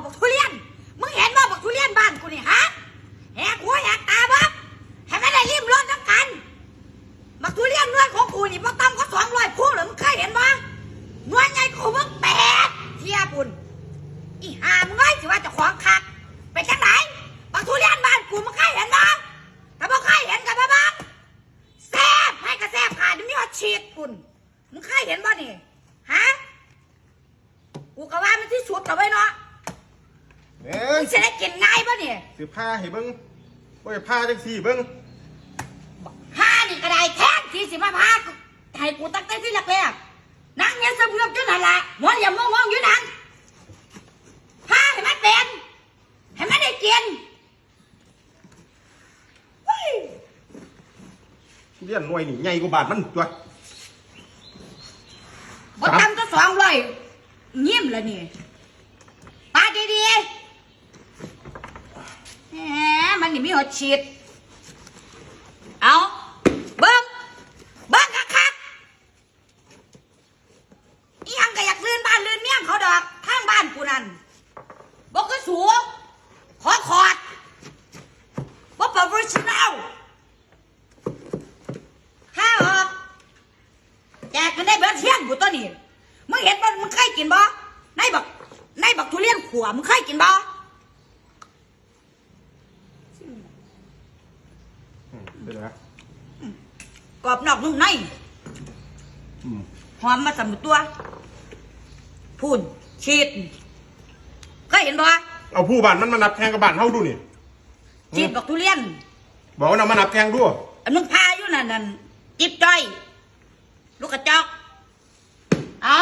บอกทุเรียนมึงเห็นบ่บอกทุเรียนบ้านกูนี่ฮะแหกหัวแหกตาบ่ให้ไม่ได้ริมรถน้ำกันบอกทุเรียนเนื้อของกูนี่พอตั้มก็200 พวงหรือมึงเคยเห็นบ่เนื้อใหญ่กูมึง8 เทียบุญอีห่ามึงไงสิว่าจะขวางคักไปจังไหนบอกทุเรียนบ้านกูมึงเคยเห็นบ่ถ้าบ่เคยเห็นกับบ้างแซ่บให้กระแซ่บขาดมีว่าฉีดคุณมึงเคยเห็นบ่นี่ฮะกูก็ว่ามันที่สุดเอาไว้เนาะมึงจะได้กินง่ายป่ะเนี่ยสิผ้าให้เบิ้งว่าผ้าจังสี่เบิ้งผ้านี่ก็ได้แท้ที่สิมาผ้าให้กูตั้งแต่ที่แรกๆนั่งยังสะเบือบจนนั่นละหัวอย่ามองอยู่นั่นผ้าให้มันเป็นให้มันได้กินเลี้ยนหน่วยนี่ใหญ่กว่าบาทมันตัวบ่ทำก็200ยิ้มเลยนี่ปาดีๆแหมมันนี่มีหัวฉีดเอาเบิ้งคักอีหยังก็อยากลื่นบ้านลื่นเมี่ยงเขาดอกข้างบ้านกูนั่นบอกก็สูงขอขอดบอกโปรเฟชชั่นแนลข้าออกแจกกันได้เบิดเที่ยงกูตัวนี้มึงเห็นบ่มึงเคยกินบ่ในบักทุเรียนขัวมึงเคยกินบ่เป็นไงกรอบนอกนุ่มในหอมมาสำตัวพูนชีดเคยเห็นบ่เอาผู้บ้านมันมานับแทงกับบ้านเฮาดูนี่ชีดบักทุเรียนบอกว่าเอามานับแทงด้วยอันมึงพาอยู่นั่นจิ๊บจ้อยลูกกระจอกเอา